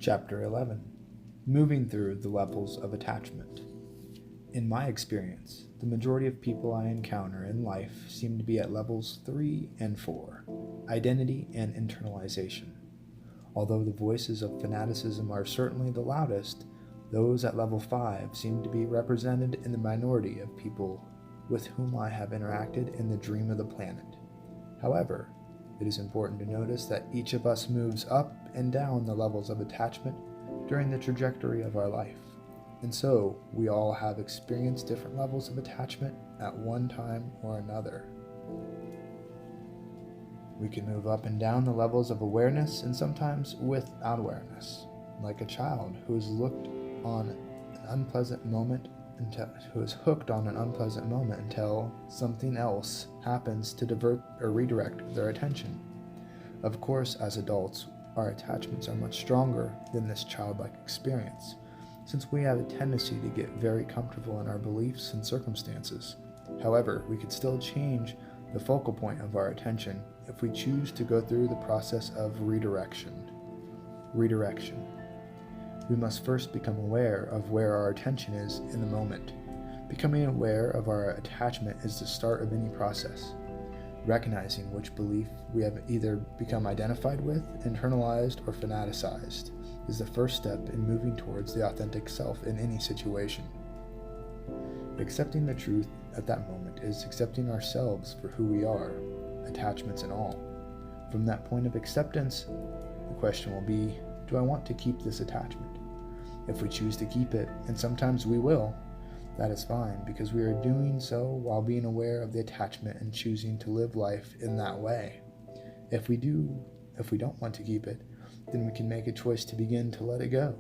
Chapter 11. Moving through the levels of attachment. In my experience, the majority of people I encounter in life seem to be at levels 3 and 4, identity and internalization. Although the voices of fanaticism are certainly the loudest, those at level 5 seem to be represented in the minority of people with whom I have interacted in the dream of the planet. However, it is important to notice that each of us moves up and down the levels of attachment during the trajectory of our life. And so, we all have experienced different levels of attachment at one time or another. We can move up and down the levels of awareness and sometimes without awareness, like a child who is hooked on an unpleasant moment until something else happens to divert or redirect their attention. Of course, as adults, our attachments are much stronger than this childlike experience, since we have a tendency to get very comfortable in our beliefs and circumstances. However, we could still change the focal point of our attention if we choose to go through the process of redirection. We must first become aware of where our attention is in the moment. Becoming aware of our attachment is the start of any process. Recognizing which belief we have either become identified with, internalized, or fanaticized is the first step in moving towards the authentic self in any situation. Accepting the truth at that moment is accepting ourselves for who we are, attachments and all. From that point of acceptance, the question will be, do I want to keep this attachment? If we choose to keep it, and sometimes we will, that is fine, because we are doing so while being aware of the attachment and choosing to live life in that way. If we don't want to keep it, then we can make a choice to begin to let it go.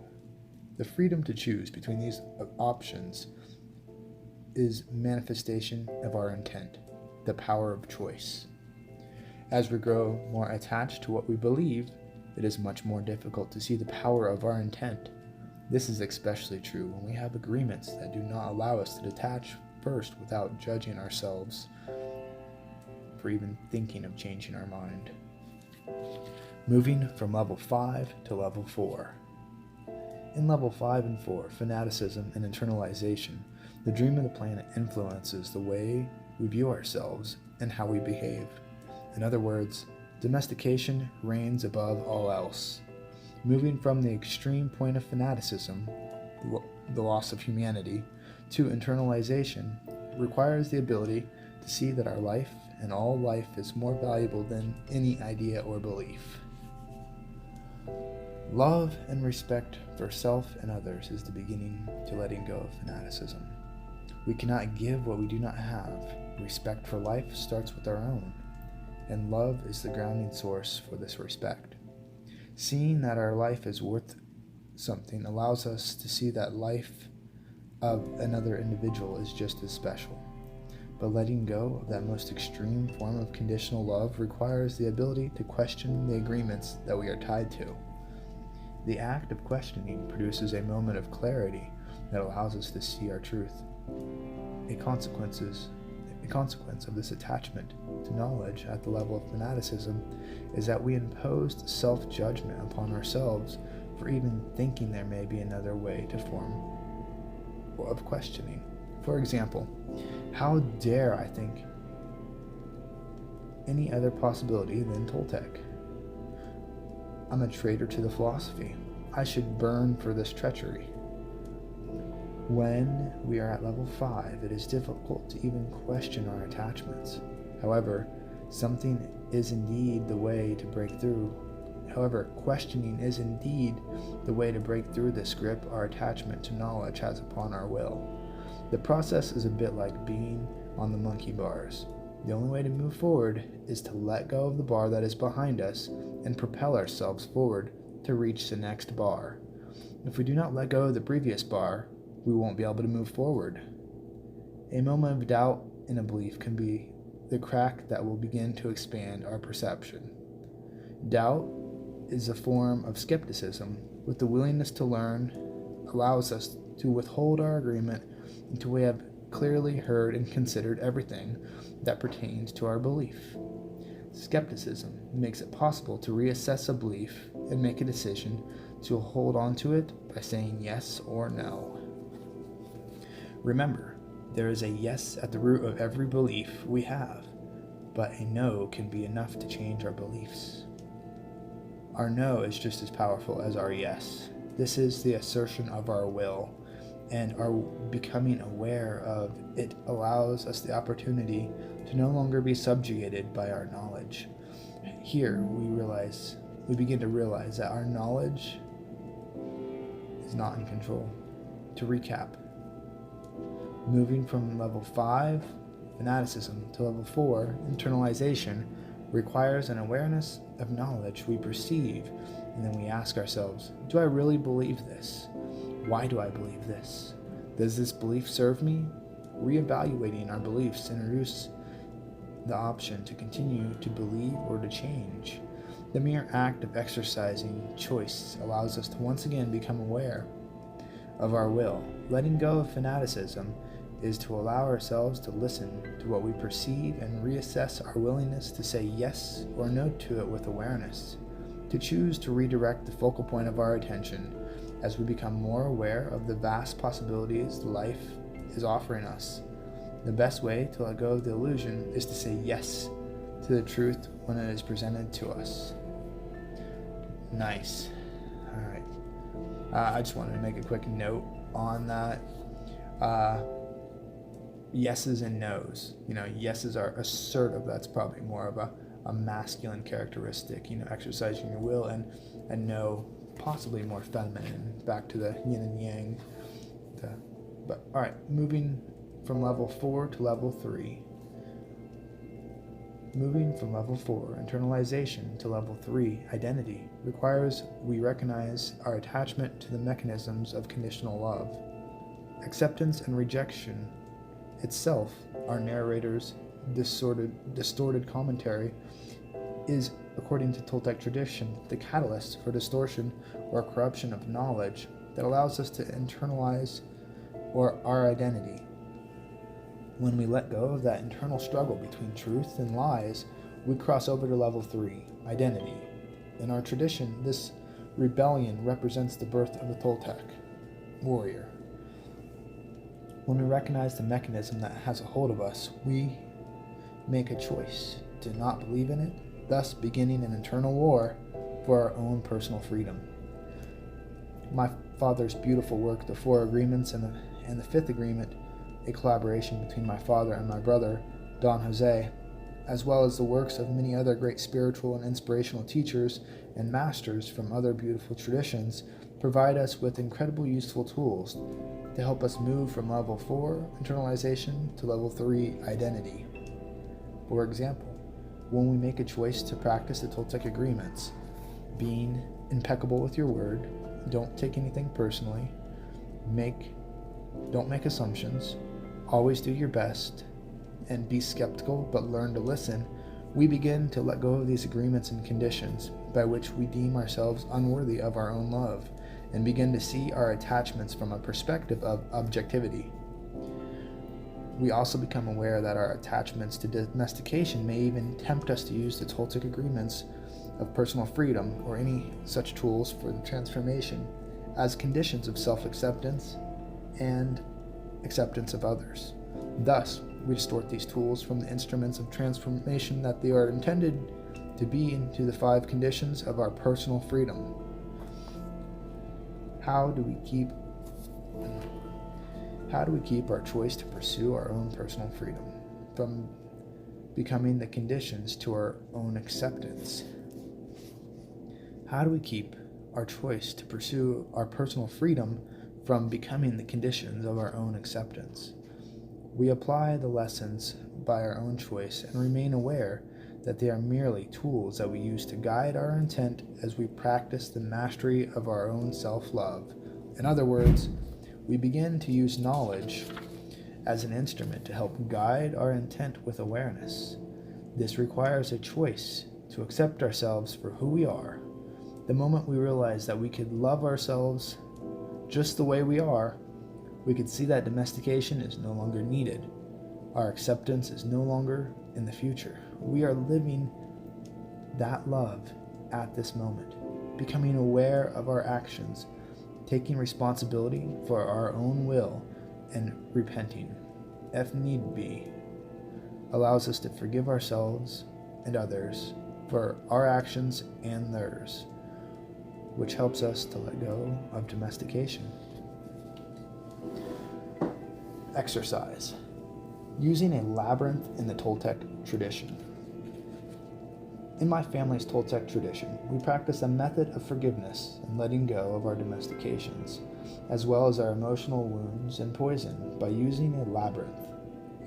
The freedom to choose between these options is manifestation of our intent, the power of choice. As we grow more attached to what we believe, it is much more difficult to see the power of our intent. This is especially true when we have agreements that do not allow us to detach first without judging ourselves for even thinking of changing our mind. Moving from level 5 to level 4. In level 5 and 4, fanaticism and internalization, the dream of the planet influences the way we view ourselves and how we behave. In other words, domestication reigns above all else. Moving from the extreme point of fanaticism, the loss of humanity, to internalization requires the ability to see that our life and all life is more valuable than any idea or belief. Love and respect for self and others is the beginning to letting go of fanaticism. We cannot give what we do not have. Respect for life starts with our own, and love is the grounding source for this respect. Seeing that our life is worth something allows us to see that life of another individual is just as special. But letting go of that most extreme form of conditional love requires the ability to question the agreements that we are tied to. The act of questioning produces a moment of clarity that allows us to see our truth. A consequence of this attachment to knowledge at the level of fanaticism is that we imposed self-judgment upon ourselves for even thinking there may be another way to form of questioning. For example, how dare I think any other possibility than Toltec? I'm a traitor to the philosophy. I should burn for this treachery. When we are at level 5, it is difficult to even question our attachments. However, questioning is indeed the way to break through this grip our attachment to knowledge has upon our will. The process is a bit like being on the monkey bars. The only way to move forward is to let go of the bar that is behind us and propel ourselves forward to reach the next bar. If we do not let go of the previous bar, we won't be able to move forward. A moment of doubt in a belief can be the crack that will begin to expand our perception. Doubt is a form of skepticism, with the willingness to learn allows us to withhold our agreement until we have clearly heard and considered everything that pertains to our belief. Skepticism makes it possible to reassess a belief and make a decision to hold on to it by saying yes or no. Remember, there is a yes at the root of every belief we have, but a no can be enough to change our beliefs. Our no is just as powerful as our yes. This is the assertion of our will, and our becoming aware of it allows us the opportunity to no longer be subjugated by our knowledge. Here we begin to realize that our knowledge is not in control. To recap, moving from level 5, fanaticism, to level 4, internalization, requires an awareness of knowledge we perceive, and then we ask ourselves, do I really believe this? Why do I believe this? Does this belief serve me? Reevaluating our beliefs introduce the option to continue to believe or to change. The mere act of exercising choice allows us to once again become aware of our will. Letting go of fanaticism is to allow ourselves to listen to what we perceive and reassess our willingness to say yes or no to it with awareness, to choose to redirect the focal point of our attention as we become more aware of the vast possibilities life is offering us. The best way to let go of the illusion is to say yes to the truth when it is presented to us. Nice. All right. I just wanted to make a quick note on that. Yeses and nos. Yeses are assertive. That's probably more of a masculine characteristic, exercising your will, and no, possibly more feminine, back to the yin and yang. But all right, moving from level 4 to level 3. Moving from level 4, internalization, to level 3, identity, requires we recognize our attachment to the mechanisms of conditional love. Acceptance and rejection itself, our narrator's distorted commentary, is, according to Toltec tradition, the catalyst for distortion or corruption of knowledge that allows us to internalize our identity. When we let go of that internal struggle between truth and lies, we cross over to level 3, identity. In our tradition, this rebellion represents the birth of the Toltec warrior. When we recognize the mechanism that has a hold of us, we make a choice to not believe in it, thus beginning an internal war for our own personal freedom. My father's beautiful work, The Four Agreements and the Fifth Agreement, a collaboration between my father and my brother, Don Jose, as well as the works of many other great spiritual and inspirational teachers and masters from other beautiful traditions, provide us with incredible useful tools to help us move from level 4, internalization, to level 3, identity. For example, when we make a choice to practice the Toltec agreements, being impeccable with your word, don't take anything personally, don't make assumptions, always do your best, and be skeptical but learn to listen, we begin to let go of these agreements and conditions by which we deem ourselves unworthy of our own love, and begin to see our attachments from a perspective of objectivity. We also become aware that our attachments to domestication may even tempt us to use the Toltec agreements of personal freedom or any such tools for the transformation as conditions of self-acceptance and acceptance of others. Thus, we distort these tools from the instruments of transformation that they are intended to be into the 5 conditions of our personal freedom. How do we keep our choice to pursue our own personal freedom from becoming the conditions to our own acceptance? How do we keep our choice to pursue our personal freedom from becoming the conditions of our own acceptance? We apply the lessons by our own choice and remain aware that they are merely tools that we use to guide our intent as we practice the mastery of our own self-love. In other words, we begin to use knowledge as an instrument to help guide our intent with awareness. This requires a choice to accept ourselves for who we are. The moment we realize that we could love ourselves just the way we are, we could see that domestication is no longer needed. Our acceptance is no longer in the future. We are living that love at this moment. becoming aware of our actions, taking responsibility for our own will, and repenting, if need be, allows us to forgive ourselves and others for our actions and theirs, which helps us to let go of domestication. Exercise. Using a labyrinth in the Toltec tradition. In my family's Toltec tradition, we practice a method of forgiveness and letting go of our domestications, as well as our emotional wounds and poison, by using a labyrinth,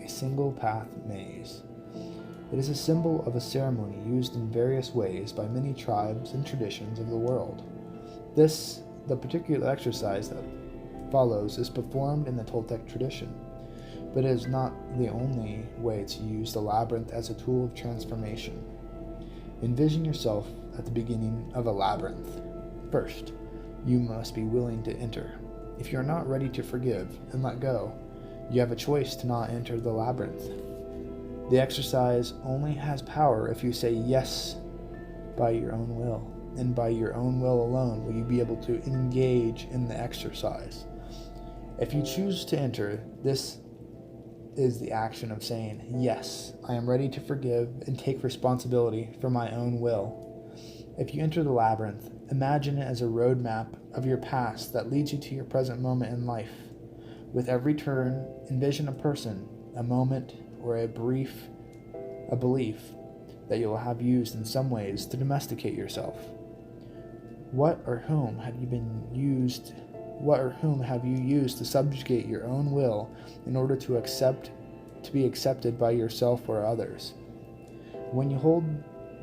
a single path maze. It is a symbol of a ceremony used in various ways by many tribes and traditions of the world. The particular exercise that follows is performed in the Toltec tradition, but it is not the only way to use the labyrinth as a tool of transformation. Envision yourself at the beginning of a labyrinth. First, you must be willing to enter. If you are not ready to forgive and let go, you have a choice to not enter the labyrinth. The exercise only has power if you say yes by your own will, and by your own will alone will you be able to engage in the exercise. If you choose to enter, this is the action of saying, yes, I am ready to forgive and take responsibility for my own will. If you enter the labyrinth, imagine it as a roadmap of your past that leads you to your present moment in life. With every turn, envision a person, a moment, or a belief that you will have used in some ways to domesticate yourself. What or whom have you used to subjugate your own will in order to be accepted by yourself or others? When you hold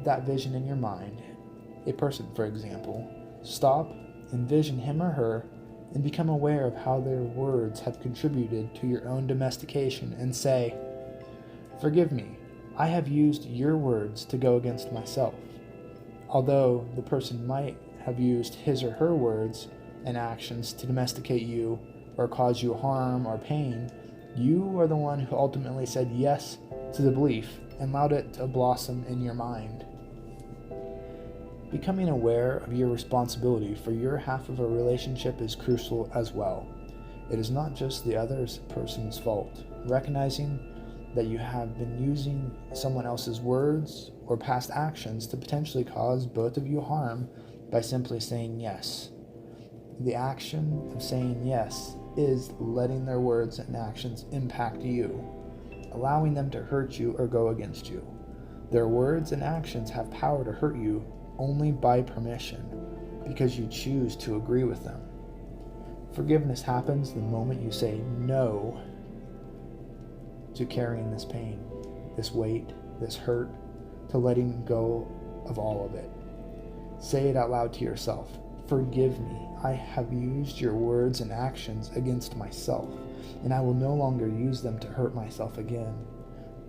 that vision in your mind, a person, for example, stop, envision him or her, and become aware of how their words have contributed to your own domestication, and say, forgive me, I have used your words to go against myself. Although the person might have used his or her words and actions to domesticate you or cause you harm or pain, you are the one who ultimately said yes to the belief and allowed it to blossom in your mind. Becoming aware of your responsibility for your half of a relationship is crucial as well. It is not just the other person's fault. Recognizing that you have been using someone else's words or past actions to potentially cause both of you harm by simply saying yes. The action of saying yes is letting their words and actions impact you, allowing them to hurt you or go against you. Their words and actions have power to hurt you only by permission, because you choose to agree with them. Forgiveness happens the moment you say no to carrying this pain, this weight, this hurt, to letting go of all of it. Say it out loud to yourself. Forgive me. I have used your words and actions against myself, and I will no longer use them to hurt myself again.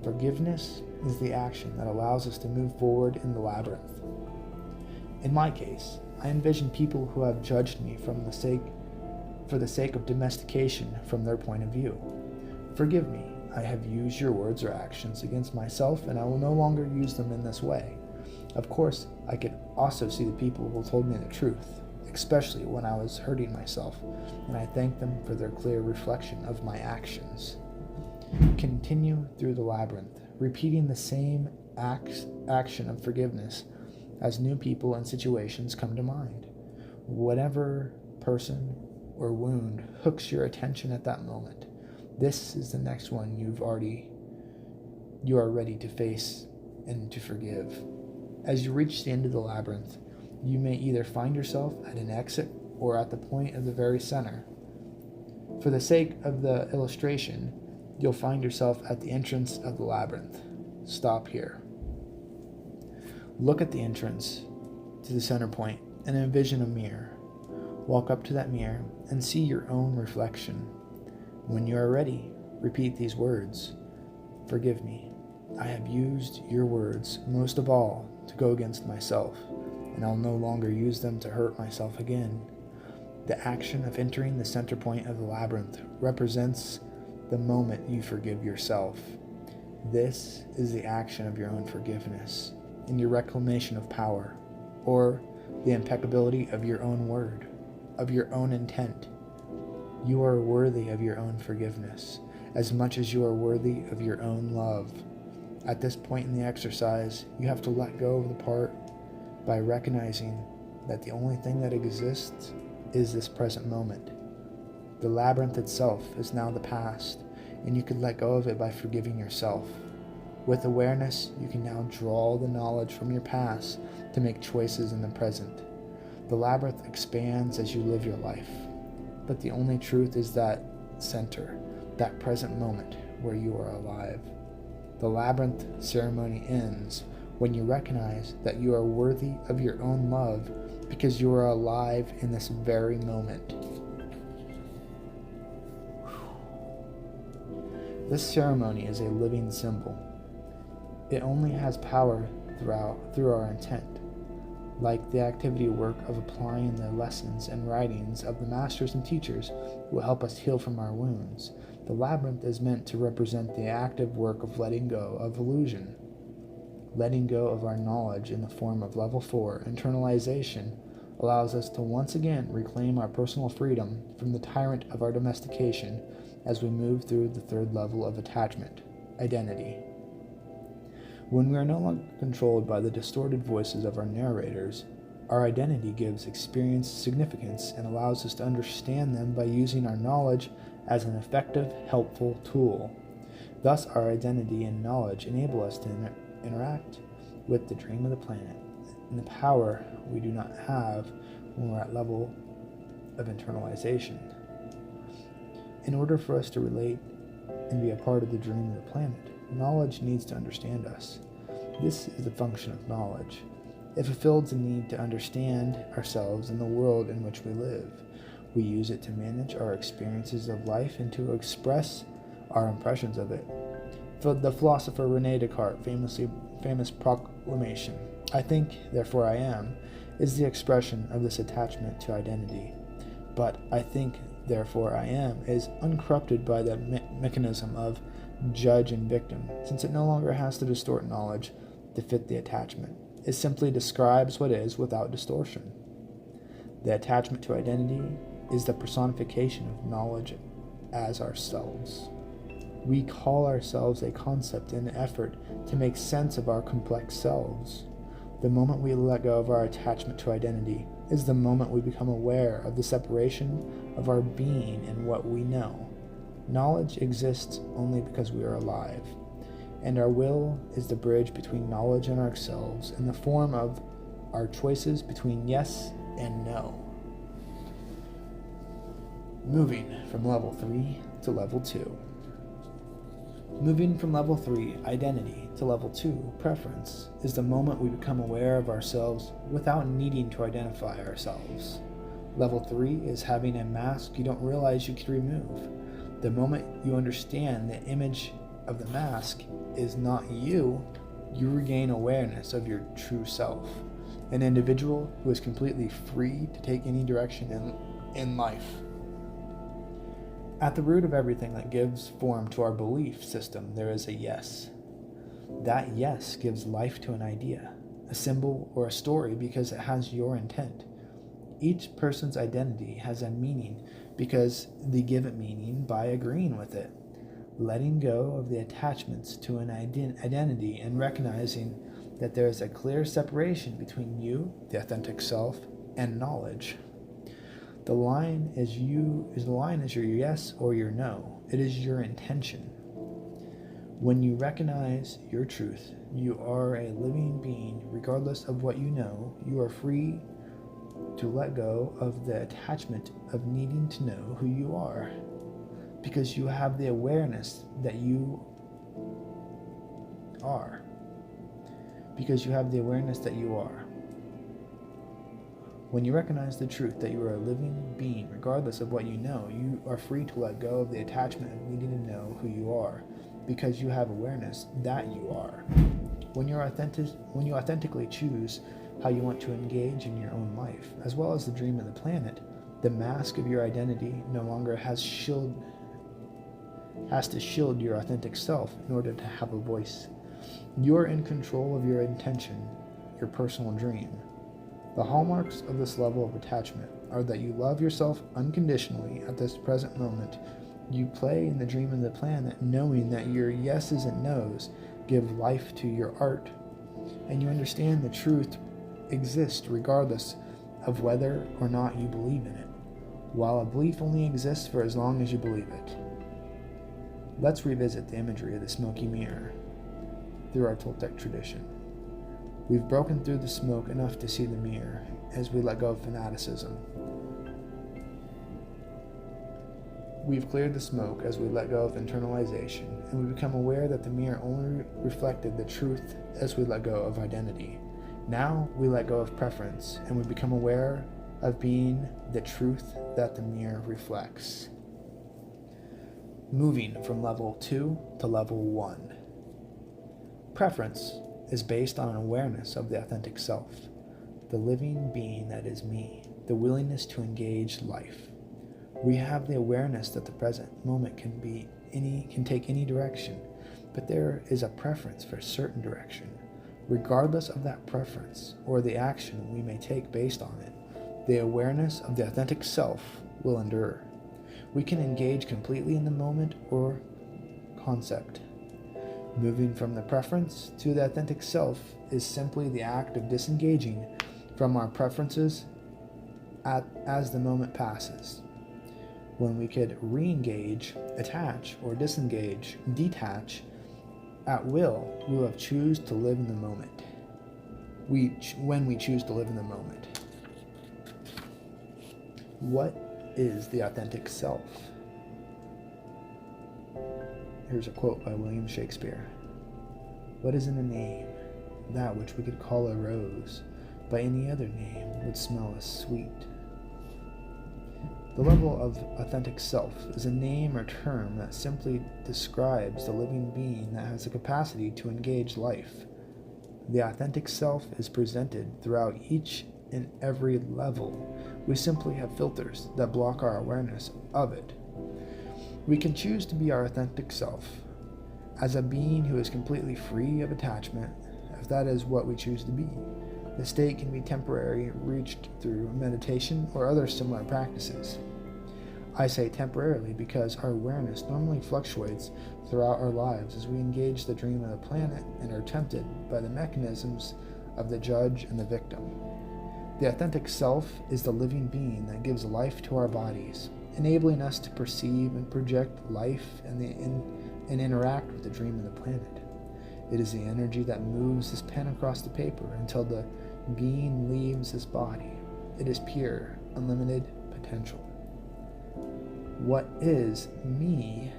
Forgiveness is the action that allows us to move forward in the labyrinth. In my case, I envision people who have judged me for the sake of domestication from their point of view. Forgive me. I have used your words or actions against myself, and I will no longer use them in this way. Of course, I could also see the people who told me the truth, especially when I was hurting myself, and I thank them for their clear reflection of my actions. Continue through the labyrinth, repeating the same action of forgiveness as new people and situations come to mind. Whatever person or wound hooks your attention at that moment, this is the next one you are ready to face and to forgive. As you reach the end of the labyrinth, you may either find yourself at an exit or at the point of the very center. For the sake of the illustration, you'll find yourself at the entrance of the labyrinth. Stop here. Look at the entrance to the center point and envision a mirror. Walk up to that mirror and see your own reflection. When you are ready, repeat these words. Forgive me. I have used your words, most of all, to go against myself, and I'll no longer use them to hurt myself again. The action of entering the center point of the labyrinth represents the moment you forgive yourself. This is the action of your own forgiveness and your reclamation of power, or the impeccability of your own word, of your own intent. You are worthy of your own forgiveness, as much as you are worthy of your own love. At this point in the exercise, you have to let go of the part by recognizing that the only thing that exists is this present moment. The labyrinth itself is now the past, and you can let go of it by forgiving yourself. With awareness, you can now draw the knowledge from your past to make choices in the present. The labyrinth expands as you live your life, but the only truth is that center, that present moment where you are alive. The labyrinth ceremony ends when you recognize that you are worthy of your own love because you are alive in this very moment. This ceremony is a living symbol. It only has power through our intent. Like the activity work of applying the lessons and writings of the masters and teachers who will help us heal from our wounds, the labyrinth is meant to represent the active work of letting go of illusion. Letting go of our knowledge in the form of level 4 internalization allows us to once again reclaim our personal freedom from the tyrant of our domestication as we move through the third level of attachment, identity. When we are no longer controlled by the distorted voices of our narrators, our identity gives experience significance and allows us to understand them by using our knowledge as an effective, helpful tool. Thus, our identity and knowledge enable us to interact with the dream of the planet and the power we do not have when we're at level of internalization. In order for us to relate and be a part of the dream of the planet, knowledge needs to understand us. This is the function of knowledge. It fulfills the need to understand ourselves and the world in which we live. We use it to manage our experiences of life and to express our impressions of it. For the philosopher René Descartes' famous proclamation, "I think, therefore I am," is the expression of this attachment to identity. But "I think, therefore I am" is uncorrupted by the mechanism of judge and victim, since it no longer has to distort knowledge to fit the attachment. It simply describes what is without distortion. The attachment to identity is the personification of knowledge as ourselves. We call ourselves a concept in an effort to make sense of our complex selves. The moment we let go of our attachment to identity is the moment we become aware of the separation of our being and what we know. Knowledge exists only because we are alive, and our will is the bridge between knowledge and ourselves in the form of our choices between yes and no. Moving from level 3 to level 2. Moving from level 3, identity, to level 2, preference, is the moment we become aware of ourselves without needing to identify ourselves. Level 3 is having a mask you don't realize you could remove. The moment you understand the image of the mask is not you, you regain awareness of your true self, an individual who is completely free to take any direction in life. At the root of everything that gives form to our belief system, there is a yes. That yes gives life to an idea, a symbol, or a story because it has your intent. Each person's identity has a meaning because they give it meaning by agreeing with it. Letting go of the attachments to an identity and recognizing that there is a clear separation between you, the authentic self, and knowledge. The line is your yes or your no. It is your intention. When you recognize your truth, you are a living being. Regardless of what you know, you are free to let go of the attachment of needing to know who you are, because you have the awareness that you are. Because you have the awareness that you are. When you recognize the truth that you are a living being, regardless of what you know, you are free to let go of the attachment of needing to know who you are, because you have awareness that you are. When you authentically choose how you want to engage in your own life, as well as the dream of the planet, the mask of your identity no longer has to shield your authentic self in order to have a voice. You are in control of your intention, your personal dream. The hallmarks of this level of attachment are that you love yourself unconditionally at this present moment. You play in the dream of the planet knowing that your yeses and nos give life to your art, and you understand the truth exists regardless of whether or not you believe in it, while a belief only exists for as long as you believe it. Let's revisit the imagery of the smoky mirror through our Toltec tradition. We've broken through the smoke enough to see the mirror as we let go of fanaticism. We've cleared the smoke as we let go of internalization, and we become aware that the mirror only reflected the truth as we let go of identity. Now we let go of preference, and we become aware of being the truth that the mirror reflects. Moving from level 2 to level 1. Preference is based on an awareness of the authentic self, the living being that is me, the willingness to engage life. We have the awareness that the present moment can take any direction, but there is a preference for a certain direction. Regardless of that preference or the action we may take based on it, the awareness of the authentic self will endure. We can engage completely in the moment or concept. Moving from the preference to the authentic self is simply the act of disengaging from our preferences as the moment passes. When we could re-engage, attach, or disengage, detach at will, we will choose to live in the moment. When we choose to live in the moment. What is the authentic self? Here's a quote by William Shakespeare. What is in a name? That which we could call a rose, by any other name would smell as sweet. The level of authentic self is a name or term that simply describes the living being that has the capacity to engage life. The authentic self is presented throughout each and every level. We simply have filters that block our awareness of it. We can choose to be our authentic self as a being who is completely free of attachment, if that is what we choose to be. The state can be temporary, reached through meditation or other similar practices. I say temporarily because our awareness normally fluctuates throughout our lives as we engage the dream of the planet and are tempted by the mechanisms of the judge and the victim. The authentic self is the living being that gives life to our bodies, enabling us to perceive and project life and interact with the dream of the planet. It is the energy that moves this pen across the paper until the being leaves this body. It is pure, unlimited potential. What is me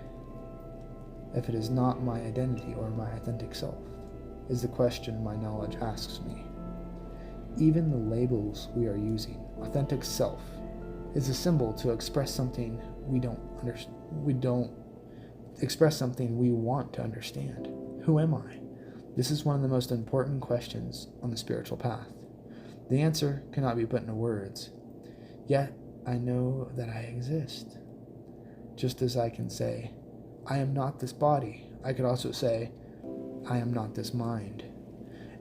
if it is not my identity or my authentic self? Is the question my knowledge asks me. Even the labels we are using, authentic self, is a symbol to express something we don't express something we want to understand. Who am I? This is one of the most important questions on the spiritual path. The answer cannot be put into words. Yet, I know that I exist. Just as I can say, I am not this body, I could also say, I am not this mind.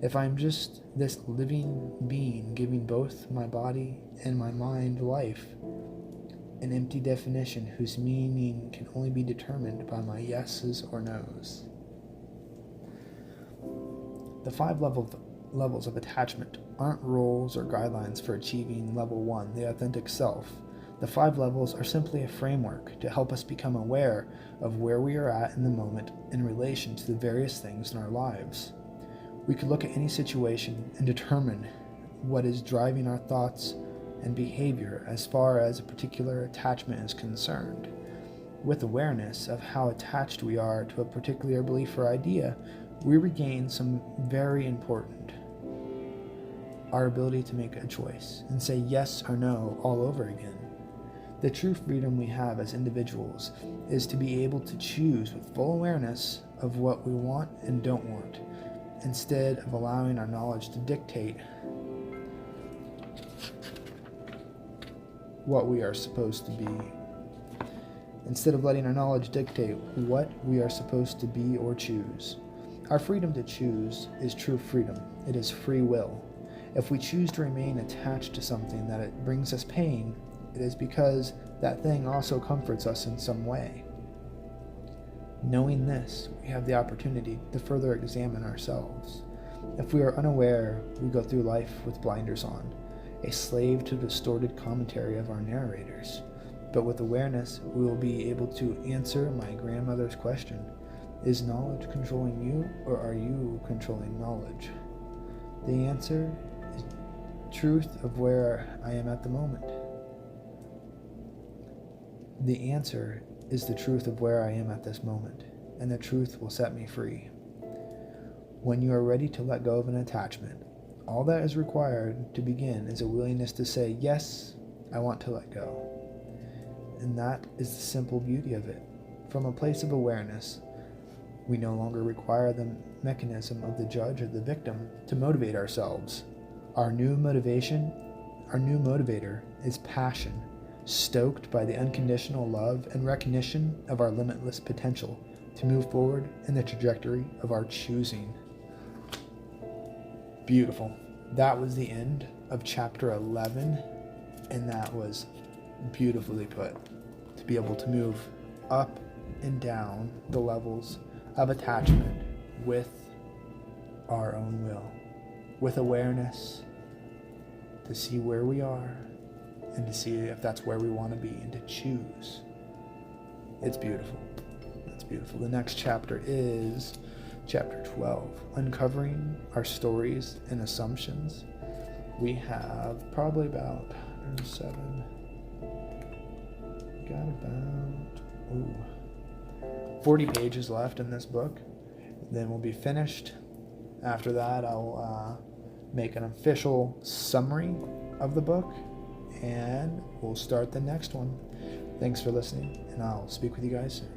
If I am just this living being giving both my body and my mind life, an empty definition whose meaning can only be determined by my yeses or nos. The 5 levels of attachment aren't rules or guidelines for achieving level 1, the authentic self. The 5 levels are simply a framework to help us become aware of where we are at in the moment in relation to the various things in our lives. We could look at any situation and determine what is driving our thoughts and behavior as far as a particular attachment is concerned. With awareness of how attached we are to a particular belief or idea, we regain some very important: our ability to make a choice and say yes or no all over again. The true freedom we have as individuals is to be able to choose with full awareness of what we want and don't want, instead of allowing our knowledge to dictate what we are supposed to be. Instead of letting our knowledge dictate what we are supposed to be or choose. Our freedom to choose is true freedom. It is free will. If we choose to remain attached to something that it brings us pain, it is because that thing also comforts us in some way. Knowing this, we have the opportunity to further examine ourselves. If we are unaware, we go through life with blinders on, a slave to the distorted commentary of our narrators. But with awareness, we will be able to answer my grandmother's question: is knowledge controlling you, or are you controlling knowledge? The answer is truth of where I am at the moment. The answer is the truth of where I am at this moment, and the truth will set me free. When you are ready to let go of an attachment, all that is required to begin is a willingness to say, yes, I want to let go. And that is the simple beauty of it. From a place of awareness, we no longer require the mechanism of the judge or the victim to motivate ourselves. Our new motivator is passion, stoked by the unconditional love and recognition of our limitless potential to move forward in the trajectory of our choosing. Beautiful. That was the end of chapter 11, and that was beautifully put. To be able to move up and down the levels of attachment with our own will, with awareness, to see where we are and to see if that's where we want to be and to choose. It's beautiful. It's beautiful. The next chapter is chapter 12, uncovering our stories and assumptions. We have probably about 107. Got about 40 pages left in this book. Then we'll be finished. After that, I'll make an official summary of the book, and we'll start the next one. Thanks for listening, and I'll speak with you guys soon.